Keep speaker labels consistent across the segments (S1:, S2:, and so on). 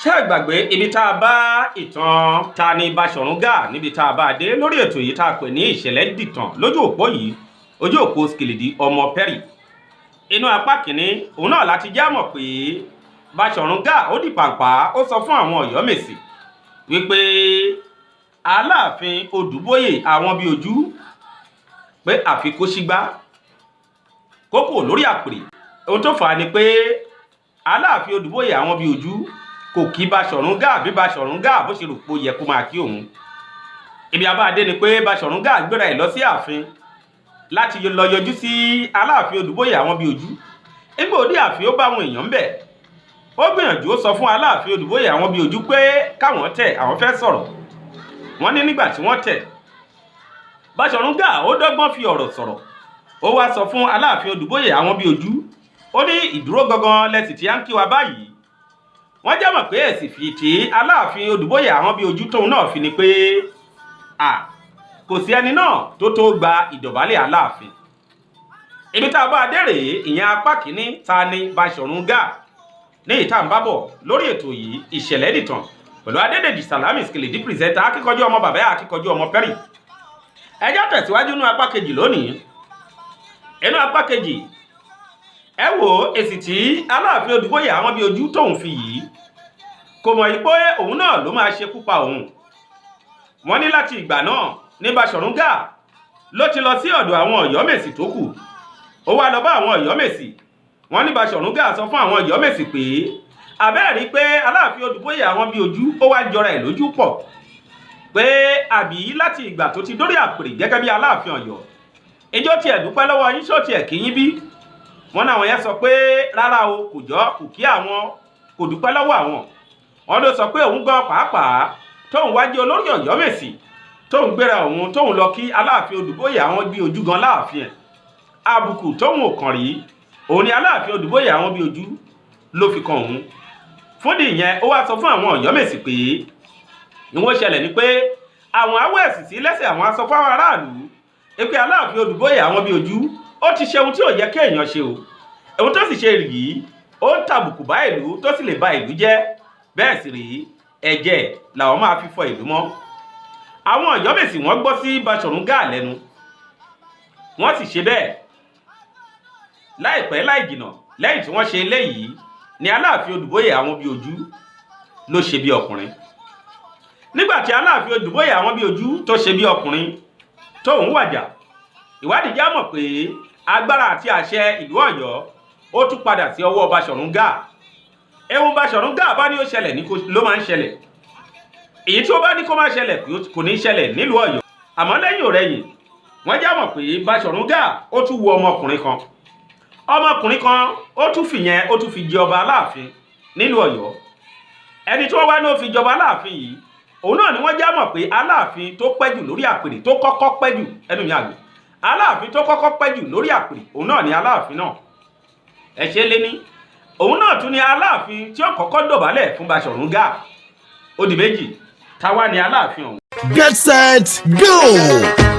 S1: ṣé gbàgbé ibi tá a bá ìtàn ta ni Bashorun níbi tá a bá dé lórí ètò yìí tá a pè ní Isele-Di'Tan lójú òpó yìí ojú òpó Skilidi ọmọ Perry inú apá kìíní òun náà láti já mọ̀ pé Bashorun ó di pàǹpá ó sọ fún àwọn Ọ̀yọ́mèsì wípé Aláàfin Odùbóyè àwọn bí ojú pé àfi kó sígbá kókò lórí àpèrè ohun tó fà á ni pé Aláàfin Odùbóyè àwọn bí ojú kò kí Bashorun bí Bashorun bó ṣe rò pé ó yẹ kó máa kí òun. Ibi abáadé ni pé Bashorun gbéra ẹ̀ lọ sí ààfin láti lọ yọjú sí Aláàfin Odùbóyè àwọn bí ojú. Nígbà òde ààfin ó bá àwọn èèyàn ńbẹ̀ ó gbìyànjú ó sọ fún Aláàfin Odùbóyè àwọn bí ojú pé káwọn tẹ̀ àwọn fẹ́ sọ̀rọ̀. Wọ́n ní nígbà tí wọ́n tẹ̀ Bashorun ó dọ́gbọ́n fi ọ̀rọ̀ sọ̀rọ̀ ó wá sọ fún Aláàfin Odùbóyè àwọn bí ojú ó ní ìdúró gangan lẹ́sìn tí à ń kí wa báyìí. Wọ́n jẹ́ mọ̀ pé èsì fi tí Aláàfin Odùbóyè àwọn bí ojú tóun náà fi ni pé kò sí ẹni náà tó gba ìdọ̀bálẹ̀ Aláàfin. Ibi tá a bá dé rèé ìyẹn apá kìíní ta ni Bashorun ní ìta ń bábọ̀ lórí ètò yìí Isele-Di'Tan pẹ̀lú Adédèjì Salami Skilidi pírẹsẹ̀ntà akíkanjú ọmọ bàbá akíkanjú ọmọ Perry. Ẹ jẹ́ tẹ̀síwájú nínú apá kejì lónìí. Inú apá kejì ẹ wo èsì tí Aláàfin Odùbóyè àwọn bí ojú tóun fi yìí kò mọ̀ pé òun náà ló máa ṣekú pa òun. Wọ́n ní láti ìgbà náà ní Bashorun ló ti lọ sí ọ̀dọ̀ àwọn Ọ̀yọ́mèsì tó kù. Ó wá lọ bá àwọn Ọ̀yọ́mèsì. Wọ́n ní Bashorun sọ fún àwọn Ọ̀yọ́mèsì pé àbẹ́ẹ̀rí pé Aláàfin Odùbóyè àwọn bí ojú ó wá jọra ẹ̀ lójú pọ̀ pé àbí láti ìgbà tó ti dórí àpèrè gẹ́gẹ́ bí Aláàfin Ọ̀yọ́ ìjọ tiẹ̀ dúpẹ́ lọ́wọ́ yín ṣó tiẹ̀ kí yín bí. Wọ́n náà wọ́n yẹn sọ pé rárá o kò kí àwọn kò dúpẹ́ lọ́wọ́ àwọn. Wọ́n ló sọ pé òun gan pàápàá tóun wá jẹ́ olórí Ọ̀yọ́mèsì tóun gbéra òun tóun lọ kí Aláàfin Odùbóyè àwọn bí ojú gan láàfin ẹ̀ àbùkù tóun ò kàn rí òun ni Aláàfin Odùbóyè àwọn bí ojú ló fi kan òun. Fúndì yẹn ó wá sọ fún àwọn Ọ̀yọ́mèsì pé ìwọ́n ṣẹlẹ̀ ni pé àwọn awẹ́ẹ̀sì sí lẹ́sẹ̀ àwọn aṣọ fáwọn aráàlú pé Aláàfin Odùbóyè àwọn bí ojú ó ti ṣe ohun tí ò yẹ kí èèyàn ṣe o ohun tó sì ṣe yìí ó ń tàbùkù bá ìlú tó sì lè ba ìlú jẹ́ bẹ́ẹ̀ sì rí ẹ̀jẹ̀ làwọn máa fi fọ ìlú mọ́. Àwọn Ọ̀yọ́mèsì wọ́n gbọ́ sí Bashorun lẹ́nu wọ́n sì ṣe bẹ́ẹ̀. Láìpẹ́ láì jìnà lẹ́yìn tí wọ́n ṣe eléyìí ni Aláàfin Odùbóyè àwọn bí ojú ló ṣe bí ọkùnrin. Nígbà tí Aláàfin Odùbóyè àwọn bí ojú tó ṣe bí ọkùnrin tóun wàjà ìwádìí já mọ̀ pé agbára àti àṣẹ ìlú Ọ̀yọ́ ó tún padà sí ọwọ́ Bashorun ewu Bashorun bá ní ó ṣẹlẹ̀ ní ló máa ń ṣẹlẹ̀ èyí tí ó bá ní kó má ṣẹlẹ̀ kò ní ṣẹlẹ̀ nílùú Ọ̀yọ́. Àmọ́ lẹ́yìn òrẹ́yìn wọ́n já mọ̀ pé Bashorun ó tún wo ọmọkùnrin kan ó tún fìyẹn ó tún fi jẹ ọba Aláàfin nílùú Ọ̀yọ́. Ẹni tí wọ́n wá ní ó fi jọba Aláàfin yìí òun náà ni wọ́n já mọ̀ pé Aláàfin tó pẹ́ jù lórí àpèrè tó kọ́kọ́ pẹ́ jù ẹnu mi àgbẹ̀ Aláàfin tó kọ́kọ́ pẹ́ jù lórí àpèrè òun náà ni Aláàfin náà. Ẹ ṣe lé ní òun náà tún ni Aláàfin tí ó kọ́kọ́ dọ̀bálẹ̀ fún Bashorun ó di méjì táwa ni Aláàfin ọ̀hún.
S2: Get set, go!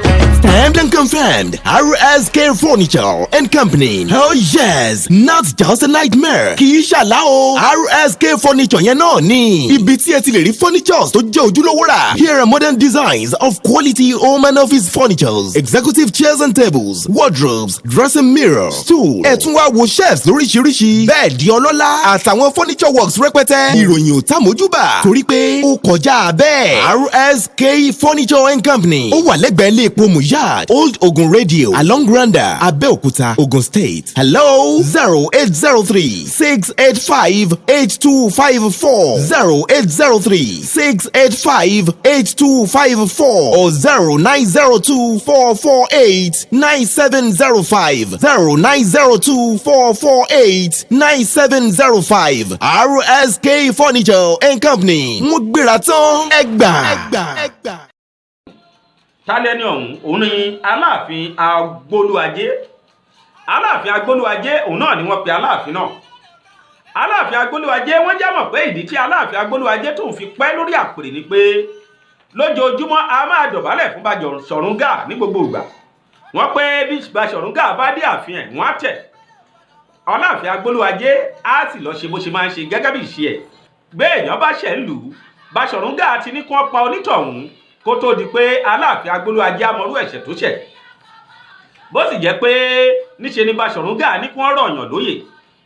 S2: Stamped and confirmed, RSK Furniture and Company. Oh yes, not just a nightmare. Kì í ṣàlá o. RSK Furniture yẹn náà ni. Ibi tí ẹ ti lè rí furnitures tó jẹ́ ojúlówó rà. Here are modern designs of quality home and office furnitures, executive chairs and tables, wardrobes, dressing mirror, stool. Ẹ tún wá wo shelves lóríṣiríṣi. Bẹ́ẹ̀dì ọlọ́lá àtàwọn furniture works rẹpẹtẹ. Ìròyìn ò tá mójúbà. Torí pé ó kọjá bẹ́ẹ̀. RSK Furniture and Company. Ó wà lẹ́gbẹ̀ẹ́ ilé epo Muyad, Old Ogun Radio, along Granda, Abeokuta, Ogun State. Hello, 0803-685-8254, 0803-685-8254, or 0902-448-9705, 0902-448-9705. RSK Furniture and Company. Mugbiraton Egba.
S1: Tálẹ́ni òun ni Aláàfin Agbólúajé. Aláàfin Agbólúajé òun náà ni wọ́n pe Aláàfin náà. Aláàfin Agbólúajé wọ́n já mọ̀ pé ìdí tí Aláàfin Agbólúajé tóun fi pẹ́ lórí àpèrè ni pé lójoojúmọ́ a máa dọ̀bálẹ̀ fún Bashorun ní gbogbo ìgbà. Wọ́n pé bí Bashorun bá dé ààfin ẹ̀ wọ́n á tẹ̀. Aláàfin Agbólúajé á sì lọ ṣe bó ṣe máa ń ṣe gẹ́gẹ́ bí ìṣe ẹ̀. gbé èèyàn bá ṣẹ̀ ń lù ú Bashorun Gáà ti ní kí wọ́n pa onítọ̀hún kó tó di pé Aláàfin Agbólúajé amọ̀rú ẹ̀ṣẹ̀ tó ṣẹ̀ bó sì jẹ́ pé níṣe ni Bashorun Gáà ní kí wọ́n rọ̀yàn lóyè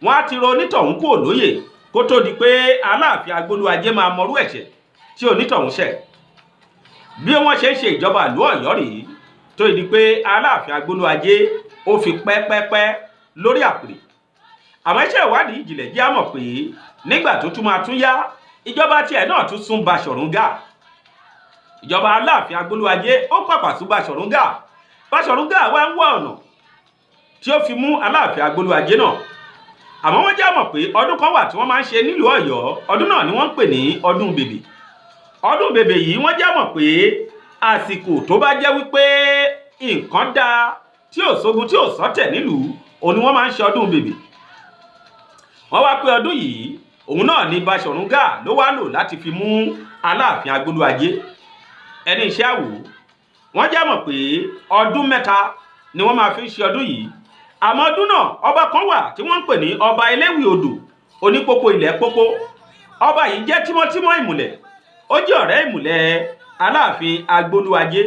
S1: wọ́n á ti ro onítọ̀hún kúrò lóyè kó tó di pé Aláàfin Agbólúajé máa mọrú ẹ̀ṣẹ̀ tí onítọ̀hún ṣẹ̀ bí wọ́n ṣe ń ṣe ìjọba ìlú Ọ̀yọ́ rèé tó di pé Aláàfin Agbólúajé ó fi pẹ́pẹ́pẹ́ lórí àpèrè àmọ́ iṣẹ́ ìwádìí ìjìnlẹ̀ jẹ́ àmọ̀ pé nígbà tó tún máa tún yá ìjọba tiẹ̀ náà tún sún Bashorun Gáà ìjọba Aláàfin Agbólúajé ó pàpà sún Bashorun Gáà Bashorun Gáà wá ń wá ọ̀nà tí ó fi mú Aláàfin Agbólúajé náà àmọ́ wọ́n jẹ́ àmọ̀ pé ọdún kan wà tí wọ́n máa ń ṣe nílùú Ọ̀yọ́ ọdún náà ni wọ́n ń pè ní ọdún bèbè ọdún bèbè yìí wọ́n jẹ́ àmọ̀ pé àsìkò tó bá jẹ́ wípé nǹkan dáa tí ò sógun tí ò sọ́tẹ̀ nílùú òun ni wọ́n máa ń ṣe ọdún bèbè wọ́n wá pé ọdún yìí òun náà ni Bashorun Gáà ló wá lò láti fi mú Aláàfin Agbólúajé ẹni iṣẹ́ àwò wọ́n jẹ́ àmọ̀ pé ọdún mẹ́ta ni wọ́n máa fi ń ṣe ọdún yìí àmọ́ ọdún náà ọba kan wà tí wọ́n ń pè ní ọba eléwì odò onípópó ilẹ̀ pópó ọba yìí jẹ́ tímọ́tímọ́ ìmùlẹ̀ ó jẹ́ ọ̀rẹ́ ìmùlẹ̀ Aláàfin Agbólúajé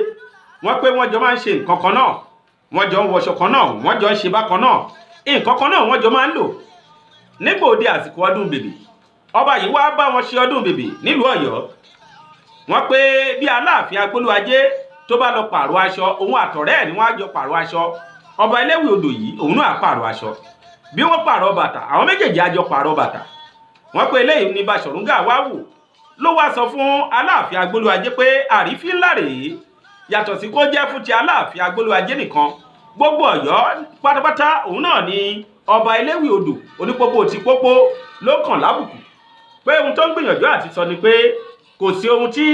S1: wọ́n pé wọ́n jọ máa ń ṣe nǹkan kan náà wọ́n jọ ń wọṣọ kan náà wọ́n jọ ń ṣe bákan náà nǹkan kan náà wọ́n jọ máa ń lò nígbà òde àsìkò ọdún bèbè ọba yìí wá bá wọn ṣe ọdún bèbè nílùú Ọ̀yọ́ wọ́n pé bí Aláàfin Agbólúajé tó bá lọ pààrọ̀ aṣọ òun àtọ̀rẹ́ ẹ̀ ni wọ́n á jọ pààrọ̀ aṣọ ọba eléwì odò yìí òun náà pààrọ̀ aṣọ bí wọ́n pààrọ̀ bàtà àwọn méjèèjì á jọ pààrọ̀ bàtà wọ́n pé eléyìí ni Bashorun Gáà wá wò ló wá sọ fún Aláàfin Agbólúajé pé àrífín ńlá rèé yàtọ̀ sí kó jẹ́ fún ti Aláàfin Agbólúajé nìkan gbogbo Ọ̀yọ́ pátápátá òun náà ni ọba eléwì odò onípópó ti pópó ló kàn lábùkù pé ohun tó ń gbìyànjú àti sọ ni pé kò sí ohun tí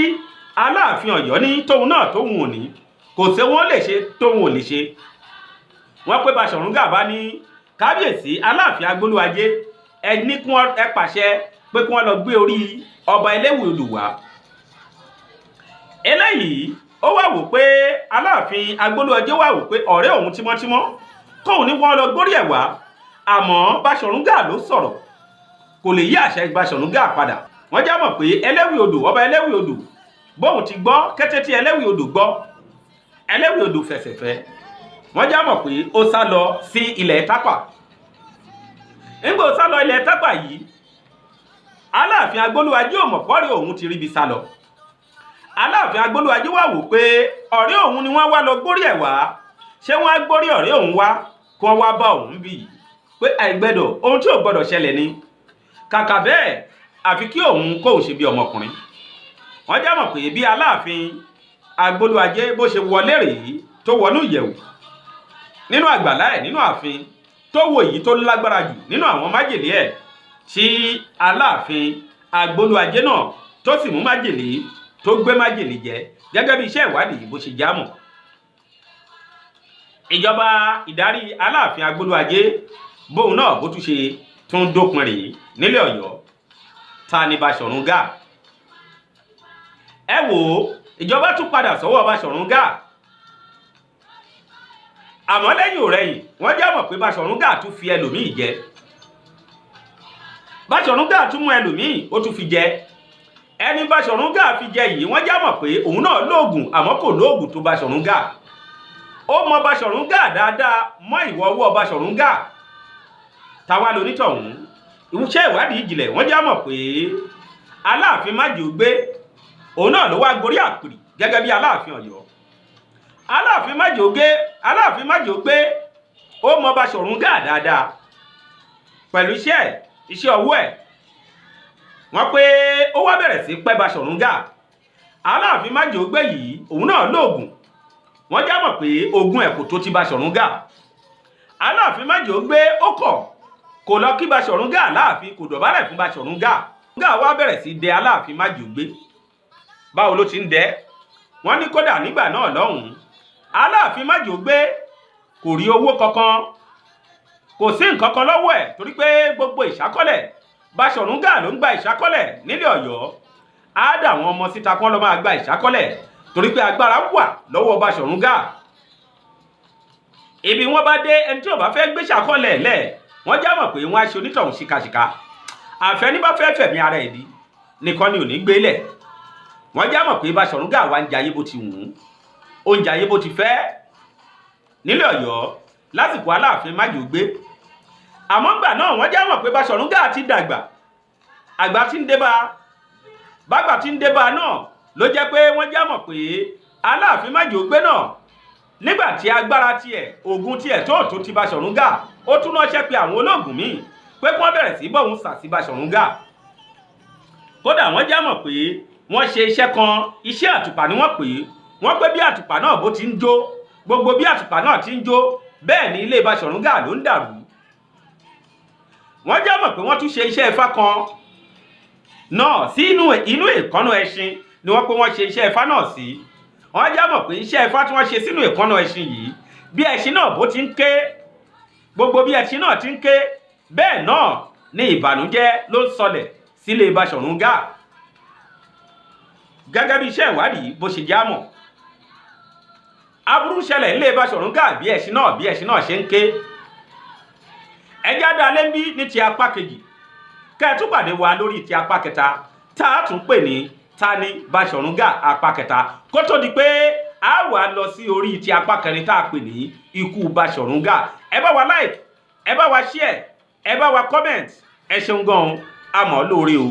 S1: Aláàfin Ọ̀yọ́ ní tóun náà tóun ò ní kò sí wọn lè ṣe tóun ò lè ṣe wọ́n pé Bashorun Gáà bá ní kábíyèsí Aláàfin Agbólúajé ẹ ní kí wọ́n ẹ pàṣẹ pé kí wọ́n lọ gbé orí ọba eléwì odò wá eléyìí ó wá wò pé Aláàfin Agbólúajé wá wò pé ọ̀rẹ́ òun tímọ́tímọ́ kóun ní wọ́n lọ gbórí ẹ̀ wá àmọ́ Bashorun Gáà ló sọ̀rọ̀ kò lè yí àṣẹ Bashorun Gáà padà wọ́n já mọ̀ pé eléwì odò ọba eléwì odò bóun ti gbọ́ kété tí eléwì odò gbọ́ eléwì odò fẹ̀sẹ̀fẹ́ wọ́n já mọ̀ pé ó sá lọ sí ilẹ̀ Tápà nígbà ó sá lọ ilẹ̀ Tápà yìí Aláàfin Agbólúajé ò mọ̀ pọ́rí òun ti ríbi sá lọ Aláàfin Agbólúajé wá wò pé ọ̀rẹ́ òun ni wọ́n wá lọ gbórí ẹ̀ wá ṣé wọ́n á gbórí ọ̀rẹ́ òun wá kí wọ́n wá bá òun bí yìí pé àìgbẹ́dọ̀ ohun tí ò gbọ́dọ̀ ṣẹlẹ̀ ni kàkà bẹ́ẹ̀ àfi kí òun kóun ṣe bí ọmọkùnrin wọ́n já mọ̀ pé bí Aláàfin Agbólúajé bó ṣe wọlé rèé tó wọnú ìyẹ̀wù nínú àgbàlá ẹ̀ nínú ààfin tó wo èyí tó lágbára jù nínú àwọn májèlé ẹ̀ tí Aláàfin Agbólúajé náà tó sì mú májèlé tó gbé májèlé jẹ gẹ́gẹ́ bí iṣẹ́ ìwádìí bó ṣe jámọ̀ ìjọba ìdarí Aláàfin Agbólúajé bóun náà bó tún ṣe tún dópin rèé nílẹ̀ Ọ̀yọ́ ta ni Bashorun Gáà ẹ wò ó ìjọba tún padà sọ́wọ́ Bashorun Gáà àmọ́ lẹ́yìn òrẹ́yìn wọ́n já mọ̀ pé Bashorun Gáà tún fi ẹlòmíì jẹ Bashorun Gáà tún mú ẹlòmíì ó tún fi jẹ ẹni Bashorun Gáà fi jẹ yìí wọ́n já mọ̀ pé òun náà lóògùn àmọ́ kò lóògùn tó Bashorun Gáà ó mọ Bashorun Gáà dáadáa mọ ìwọ ọwọ́ Bashorun Gáà táwa lonítọ̀hún iṣẹ́ ìwádìí ìjìnlẹ̀ wọ́n já mọ̀ pé Aláàfin májèógbé òun náà ló wá gorí àpèrè gẹ́gẹ́ bí Aláàfin Ọ̀yọ́ Aláàfin májèógbé ó mọ Bashorun Gáà dáadáa pẹ̀lú iṣẹ́ ọwọ́ ẹ̀ wọ́n pé ó wá bẹ̀rẹ̀ sí pẹ́ Bashorun Gáà Aláàfin májèógbé yìí òun náà lóògùn wọ́n já mọ̀ pé ogun ẹ̀ kò tó ti Bashorun Gáà Aláàfin májèógbé ó kò lọ kí Bashorun Gáà láàfin kò dọ̀bálẹ̀ fún Bashorun Gáà Gáà wá bẹ̀rẹ̀ sí dẹ Aláàfin májèógbé báwo ló ti ń dẹ wọ́n ní kódà nígbà náà lọ́hùn-ún Aláàfin májèógbé kò rí owó kankan kò sí nǹkan kan lọ́wọ́ ẹ̀ torí pé gbogbo ìṣákọ́lẹ̀ Bashorun Gáà ló ń gba ìṣákọ́lẹ̀ nílẹ̀ Ọ̀yọ́ á dà wọn ọmọ síta kán lọ máa gba ìṣákọ́lẹ̀ torí pé agbára wà lọ́wọ́ Bashorun Gáà ibi wọ́n bá dé ẹni tí ò bá fẹ́ gbé ṣàkọ́lẹ̀ lẹ̀ wọ́n já mọ̀ pé wọ́n á ṣe onítọ̀hún ṣìkàṣìkà àfẹ́ní bá fẹ́ fẹ̀mí ara ẹ̀ di nìkan ni ò ní gbélẹ̀. Wọ́n já mọ̀ pé Bashorun Gáà wá ń jayé bó ti wù ú, ó ń jayé bó ti fẹ́ nílẹ̀ Ọ̀yọ́ lásìkò Aláàfin Májògbé. Àmọ́ ńgbà náà wọ́n já mọ̀ pé Bashorun Gáà ti dàgbà, àgbà tí ń débá, bágbà tí ń débá náà ló jẹ́ pé wọ́n já mọ̀ pé Aláàfin Májògbé náà nígbà tí agbára tiẹ̀, ogun tiẹ̀ tó ti Bashorun Gáà, ó tún ránṣẹ́ pé àwọn ológun míì pé kí wọ́n bẹ̀rẹ̀ sí bọ̀hún sà sí Bashorun Gáà. Kódà wọ́n já mọ̀ pé wọ́n ṣe iṣẹ́ kan, iṣẹ́ àtùpà ni wọ́n pè é. Wọ́n pé bí àtùpà náà bó ti ń jó, gbogbo bí àtùpà náà ti ń jó, bẹ́ẹ̀ ni ilé Bashorun Gáà ló ń dàrú. Wọ́n já mọ̀ pé wọ́n tún ṣe iṣẹ́ Ifá kan náà sí inú èékánná ẹṣin ni wọ́n pé wọ́n ṣe iṣẹ́ Ifá náà sí. Wọ́n já mọ̀ pé iṣẹ́ Ifá tí wọ́n ṣe sínú èékánná ẹṣin yìí, bí ẹṣin náà bó ti ń ké, gbogbo bí ẹṣin náà ti ń ké, bẹ́ẹ̀ náà ni ìbànújẹ́ ló ń sọlẹ̀ sílé Bashorun Gáà. Gẹ́gẹ́ bí iṣẹ́ ìwádìí bó ṣe já mọ̀, aburú ṣẹlẹ̀ nílé Bashorun Gáà bí ẹṣin náà ṣe ń ké. Ẹjá dá lé ń bí ní ti apá kejì, kẹ́ẹ̀tún pàdé wa lórí ti apá kẹta tá a tún pè ní Ta ni Bashorun Gáà apá kẹta, kó tó di pé a wà lọ sí orí ti apá kẹrin tá a pè ní ikú Bashorun Gáà. Ẹ bá wa like, ẹ bá wa share, ẹ bá wa comment, ẹ ṣeun gan-an, a mọ̀ lóore o.